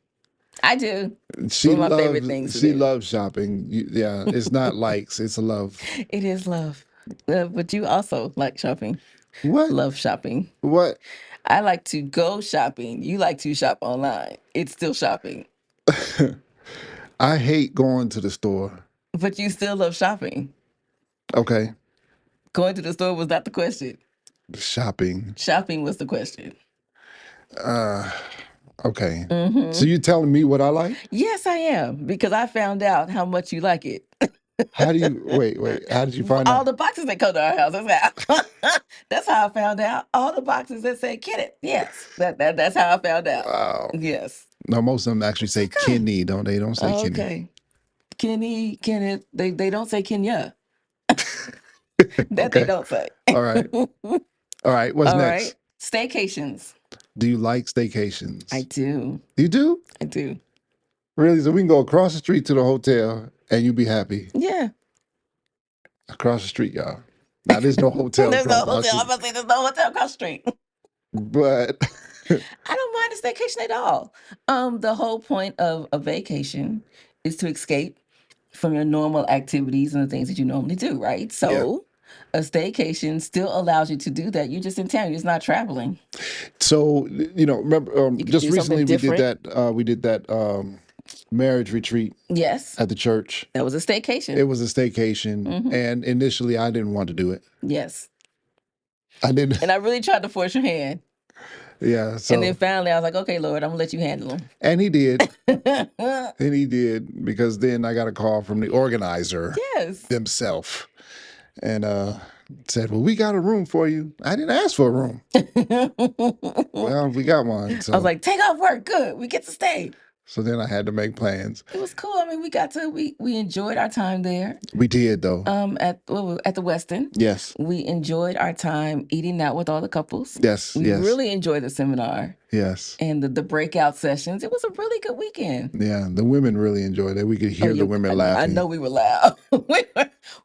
I do. It's She one of my favorite loves things to she do. loves shopping. Yeah, it's not likes, it's a love. It is love. But you also like shopping. What? Love shopping. What? I like to go shopping. You like to shop online. It's still shopping. I hate going to the store. But you still love shopping. Okay, Going to the store was not the question. shopping. Shopping was the question. Uh, okay. So Hmm. you telling me what I like? Yes, I am, because I found out how much you like it. How do you wait? How did you find All out? the boxes that come to our house. That's how I found out. All the boxes that say Kenneth. Yes. That's how I found out. Wow. Yes. No, most of them actually say Okay. kidney, don't they? Don't say kidney. Okay. Kenny, Kenneth. They don't say Kenya. That they Okay. don't say. All right. All right. What's All right. next? Staycations. Do you like I staycations? do. You do? I do. Really? So we can go across the street to the hotel and you be happy. Yeah. Across the street, y'all. Now there's no hotel There's no across our hotel. I'm street. about to say there's no hotel across the street. But I don't mind a staycation at all. The whole point of a vacation is to escape from your normal activities and the things that you normally do, right? yeah. So a staycation still allows you to do that. You're just in town. You're just not traveling. So remember, You could just do something recently we did different. that. We did that marriage retreat Yes, at the church. that was a It staycation. was a staycation, Hmm. and initially I didn't want to do it. Yes. I didn't. And I really tried to force your hand. Yeah. And then So finally I was like, okay, Lord, I'm gonna let you handle and he did, them. and he did because then I got a call from the organizer Yes. themselves and said, "Well, we got a room for you." I didn't ask for a room. I Well, we got one. was So like, take off work. Good. We get to stay. then I had to make plans. It was cool. I mean, we enjoyed our time there. We did though. At the Westin. Yes. We enjoyed our time eating out with all the couples. Yes. We Yes. really enjoyed the seminar Yes. and the breakout sessions. It was a really good weekend. Yeah. The women really enjoyed it. We could Oh hear yeah, the women I know laughing. we were loud.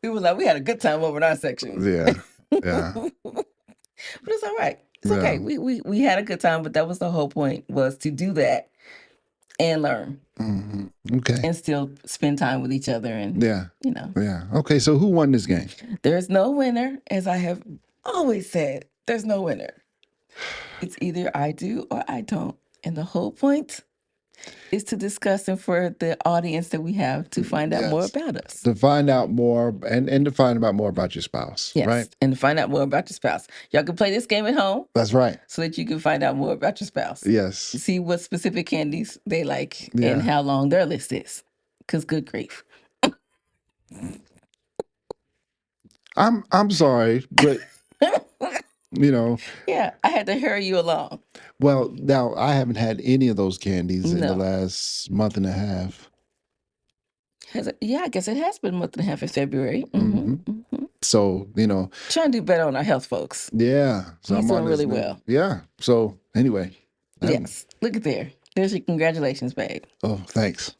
We were loud. We had a good time over in our section. Yeah. Yeah. But it's all right. It's okay. Yeah. We had a good time, but that was the whole point, was to do that and learn Hmm. Okay. and still spend time with each other. And Yeah. you know, Yeah. Okay. So who won this game? there's no winner, as I have always said. There's no winner. It's either I do or I don't. And the whole point is to discuss and for the audience that we have to find out more Yes. about us. To find out more and to find out more about your spouse, Yes, right? and to find out more about your spouse. Y'all can play this game at home That's right. so that you can find out more about your spouse. Yes. See what specific candies they like and Yeah. how long their list is. Because good grief. I'm sorry, but you know, Yeah, I had to hurry you along. well, now I haven't had any of those candies in the No. last month and a half. Yeah, I guess it has been a month and a half in February. Hmm. So, Trying to do better on our health, folks. yeah. So He's I'm on doing this really new. well. Yeah. So anyway, Yes. Look at there. There's your congratulations, babe. oh, thanks.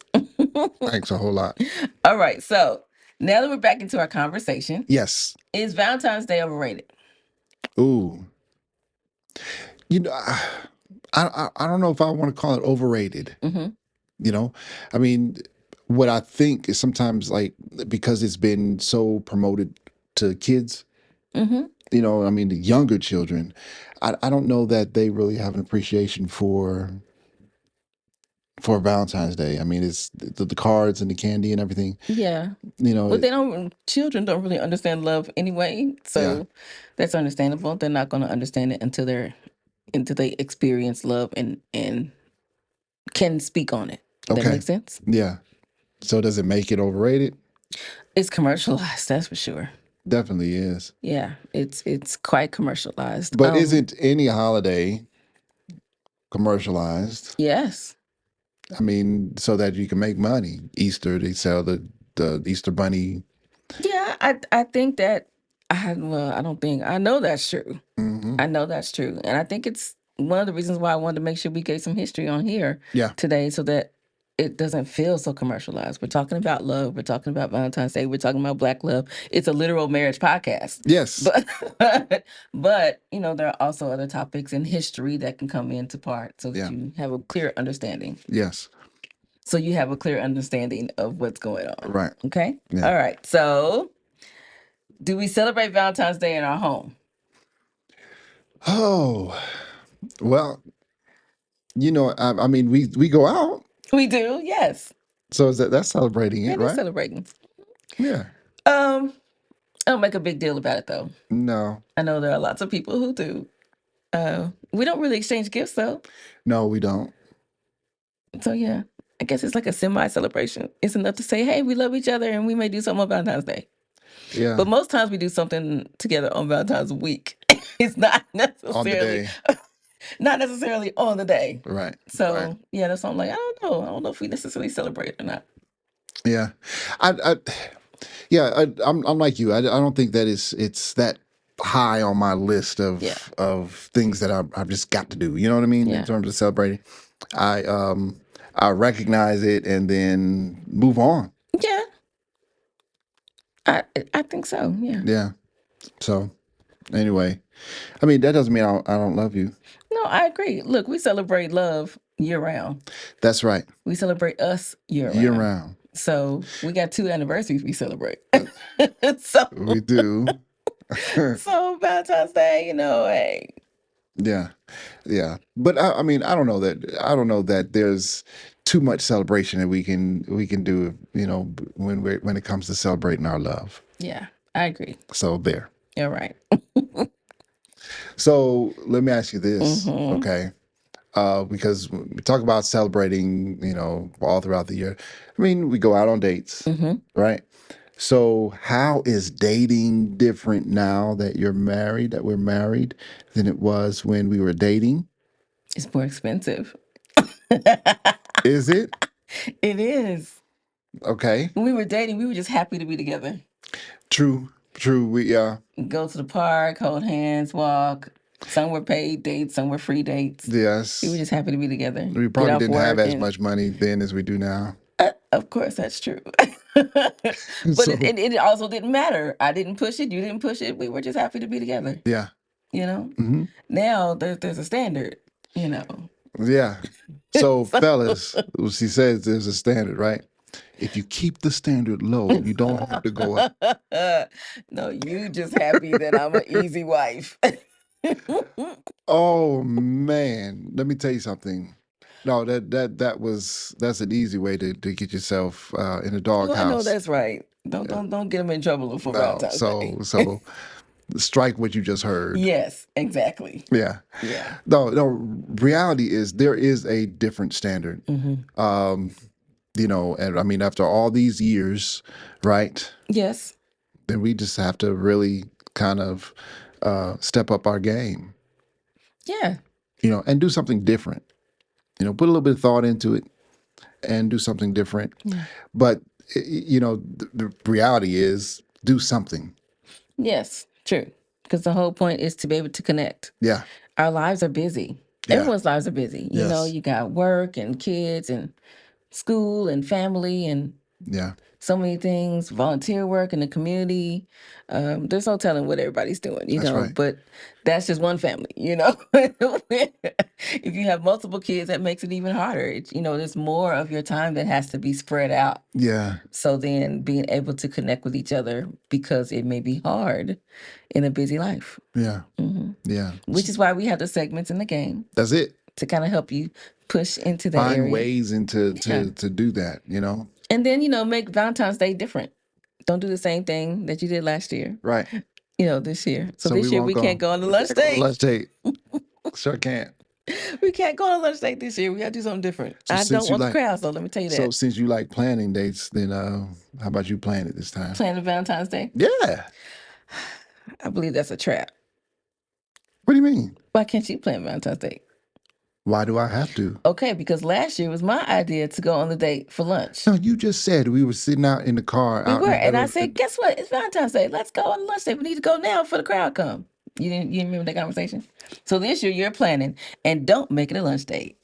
Thanks a whole lot. All right. So now that we're back into our conversation, Yes. is Valentine's Day overrated? Ooh. I don't know if I want to call it overrated. Mm-hmm. I mean, what I think is sometimes like because it's been so promoted to kids, Mm-hmm. I mean, the younger children, I don't know that they really have an appreciation for Valentine's Day. I mean, it's the cards and the candy and everything. Yeah. You know, But children don't really understand love anyway. yeah. So that's understandable. They're not going to understand it until they experience love and can speak on it. That Okay. makes sense? Yeah. So does it make it overrated? It's commercialized, that's for sure. Definitely is. Yeah, it's quite commercialized. But isn't any holiday commercialized? Yes. I mean, so that you can make money. Easter, they sell the Easter bunny. Yeah, I think that I don't think I know that's true. Hmm. I know that's true. And I think it's one of the reasons why I wanted to make sure we get some history on here Yeah. today so that it doesn't feel so commercialized. We're talking about love. We're talking about Valentine's Day. We're talking about Black love. It's a literal marriage podcast. Yes. But but there are also other topics in history that can come into part so that Yeah. you have a clear understanding. Yes. So you have a clear understanding of what's going on. Right. Okay? Yeah. All right. So do we celebrate Valentine's Day in our home? Oh, well, I mean, we go out, We do, yes. so that's celebrating it, It is right? celebrating. Yeah. Um, I don't make a big deal about it though. No. I know there are lots of people who do. We don't really exchange gifts though. No, we don't. So yeah, I guess it's like a semi-celebration. It's enough to say, hey, we love each other and we may do something on Valentine's Day. Yeah. But most times we do something together on Valentine's week. It's not On the necessarily day. not necessarily on the day. Right. Right. So yeah, that's something like I don't know. I don't know if we necessarily celebrate it or not. Yeah. I yeah, I'm like you. I don't think that it's that high on my list Yeah. of things that I've just got to do. You know what I mean? In Yeah. terms of celebrating, I recognize it and then move on. Yeah. I I think so. Yeah. Yeah. So anyway, I mean that doesn't mean I don't love you. No, I agree. Look, we celebrate love year round. That's right. We celebrate us year Year round. round. So we got 2 anniversaries we celebrate. so We do. so Valentine's Day, hey. Yeah. Yeah. But I mean I don't know that there's too much celebration that we can do, when it comes to celebrating our love. Yeah, I agree. So there. You're right. So let me ask you this, Mm-hmm. okay? Because we talk about celebrating, all throughout the year. I mean, we go out on dates, Mm-hmm. right? So how is dating different now that we're married, than it was when we were dating? It's more expensive. Is it? It is. Okay. When we were dating, we were just happy to be together. True. True. Go to the park, hold hands, walk. Some were paid dates, some were free dates. We were Yes. just happy to be together. We Get probably off didn't have work as and much money then as we do now. of course that's true. But it, So, it it also didn't matter. I didn't push it, you didn't push it. We were just happy to be together. yeah. You know? Hmm. Now there's a standard, you know. Yeah. So, So fellas, she says there's a standard, right? If you keep the standard low, you don't have to go up. no, you just happy that I'm an easy wife. Oh man, let me tell you something. No, that's an easy way to get yourself in a Well, I know doghouse. that's right. Don't Yeah. don't don't get them in trouble for No, Valentine's Day. so strike what you just heard. Yes, exactly. Yeah. Yeah. No. Reality is there is a different standard. Hmm. Um, and I mean after all these years, right? Yes. Then we just have to really kind of step up our game, Yeah. and do something different. Put a little bit of thought into it and do something different. Yeah. But the reality is do something. Yes. True. Because the whole point is to be able to connect. Yeah. Our lives are busy. Yeah. Everyone's lives are busy. Yes. You got work and kids and school and family and Yeah. so many things, volunteer work in the community. There's no telling what everybody's doing, That's right. but that's just one family, If you have multiple kids, that makes it even harder. There's more of your time that has to be spread out. Yeah. So then being able to connect with each other because it may be hard in a busy life. Yeah. Hmm. Yeah. Which is why we have the segments in the game That's it. to kind of help you push into that Find area. ways into Yeah. to do that, And then, make Valentine's Day different. Don't do the same thing that you did last year, Right. this year. So So we this year won't we go. can't go on the lunch date. Let's date. Sure can't. We can't go on a lunch date this year. We got to do something different. So I since don't you want the like crowd, so let me tell you so that. since you like planning dates, then how about you plan it this time? Planning Valentine's Day. Yeah. I believe that's a trap. What do you mean? Why can't you plan Valentine's Day? Why do I have to? Okay, because last year was my idea to go on the date for lunch. No, you just said we were sitting out in the car We out were, in the and I middle. said, "Guess what? It's Valentine's Day. Let's go on lunch date. We need to go now for the crowd come." You didn't remember that conversation? So this year you're planning, and don't make it a lunch date.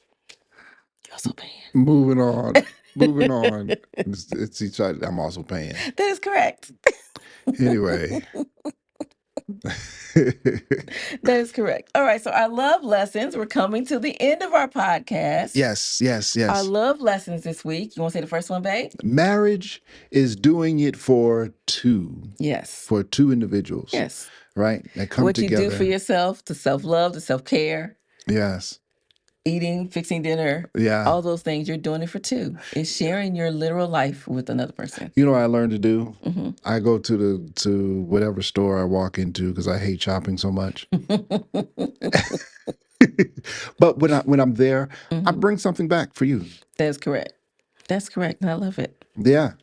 You're also paying. Moving on. Moving on. It's each other. I'm also paying. That is correct. Anyway. That is correct. All right. So our love lessons. We're coming to the end of our podcast. Yes. Our love lessons this week. You want to say the first one, babe? Marriage is doing it for two. Yes. For two individuals. Yes. Right? That come what together. You do for yourself, to self-love, to self-care. Yes. Eating, fixing dinner. Yeah. All those things, you're doing it for two. It's sharing your literal life with another person. You know what I learned to do? Mm-hmm. I go to whatever store I walk into because I hate shopping so much. But when I'm there, mm-hmm. I bring something back for you. That's correct. That's correct. And I love it. Yeah.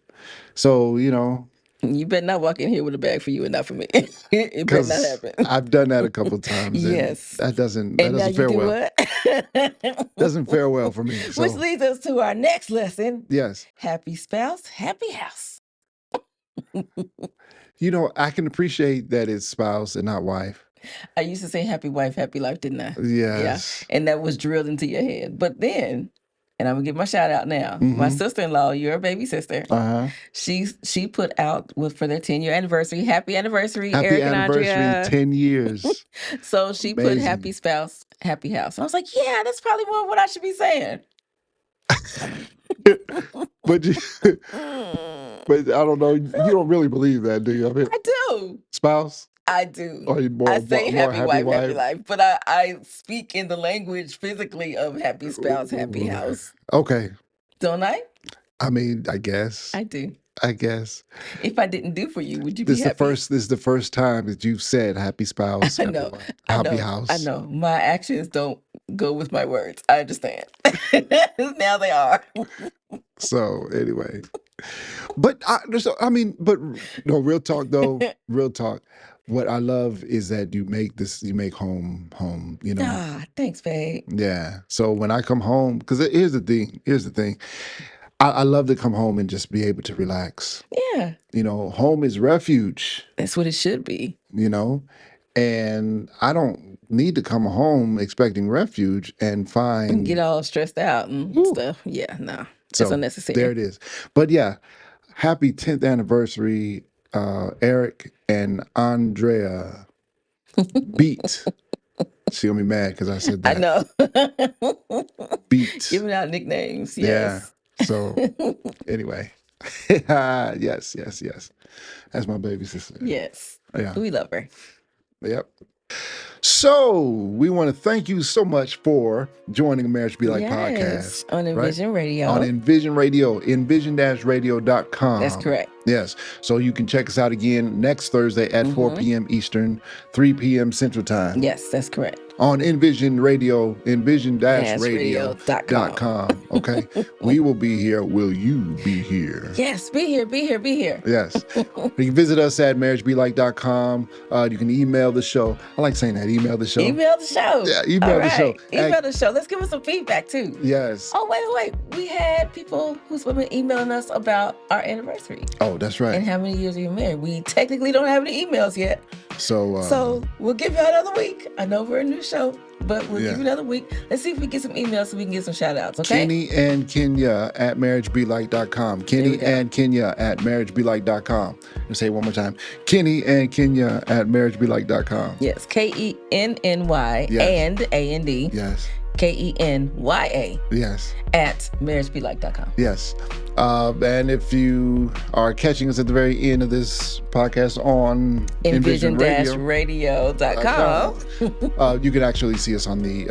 So, you know. You better not walk in here with a bag for you and not for me. It better not happen. I've done that a couple of times. Yes. That doesn't do fare well. What? Doesn't fare well for me. So. Which leads us to our next lesson. Yes. Happy spouse, happy house. You know, I can appreciate that it's spouse and not wife. I used to say happy wife, happy life, didn't I? Yes. Yeah. And that was drilled into your head. But then, and I'm gonna give my shout out now. Mm-hmm. My sister-in-law, your baby sister. Uh-huh. She put out for their 10-year anniversary. Happy anniversary, happy Eric anniversary, and Andrea. 10 years. So she put happy spouse, happy house. And I was like, yeah, that's probably more what I should be saying. but I don't know. You don't really believe that, do you? I mean, I do. Spouse? I do. Or I say happy wife, happy life, but I speak in the language physically of happy spouse, happy house. Okay. Don't I? I mean, I guess. I do. I guess. If I didn't do for you, would you be happy? This is the first time that you've said happy spouse, happy wife, happy house. I know. My actions don't go with my words. I understand. Now they are. So anyway. But no, real talk though. Real talk. What I love is that you make home, you know. Ah, thanks, babe. Yeah. So when I come home, because here's the thing. I love to come home and just be able to relax. Yeah. You know, home is refuge. That's what it should be. You know, and I don't need to come home expecting refuge and find. And get all stressed out and stuff. Yeah, no. It's unnecessary. There it is. But yeah, happy 10th anniversary, Eric and Andrea. Beat. She gonna be mad because I said that. I know. Beat. Giving out nicknames. Yes. Yeah. So anyway. Yes. That's my baby sister. Yes. Yeah. We love her. Yep. So we want to thank you so much for joining the Marriage Be Like podcast. On Envision Radio. On Envision Radio, envision-radio.com. That's correct. Yes. So you can check us out again next Thursday at 4 p.m. Eastern, 3 p.m. Central Time. Yes, that's correct. On Envision Radio, envision-radio.com. Okay. We will be here. Will you be here? Yes, be here. Yes. You can visit us at marriagebelike.com. You can email the show. I like saying that. Email the show. Email the show. Yeah, email the show. Email the show. Let's give us some feedback too. Yes. Oh, wait. We had people who's been emailing us about our anniversary. Oh, that's right. And how many years we've been married. We technically don't have any emails yet. So we'll give you another week. I know we're a new show, but we'll give you another week. Let's see if we get some emails so we can get some shout outs, okay? Kenny and Kenya at marriagebelike.com. Kenny and Kenya at marriagebelike.com. Let's say it one more time. Kenny and Kenya at marriagebelike.com. Yes, Kenny and A-N-D. Yes. Kenya. Yes. At marriagebelike.com. Yes. And if you are catching us at the very end of this podcast on envision-radio.com, you can actually see us on the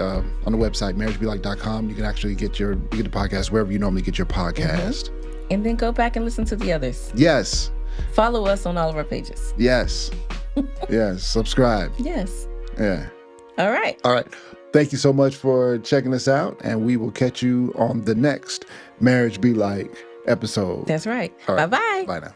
website, marriagebelike.com. You can actually get the podcast wherever you normally get your podcast. And then go back and listen to the others. Yes. Follow us on all of our pages. Yes. Yes. Subscribe. Yes. Yeah. All right. Thank you so much for checking us out, and we will catch you on the next Marriage Be Like episode. That's right. All right. Bye-bye. Bye now.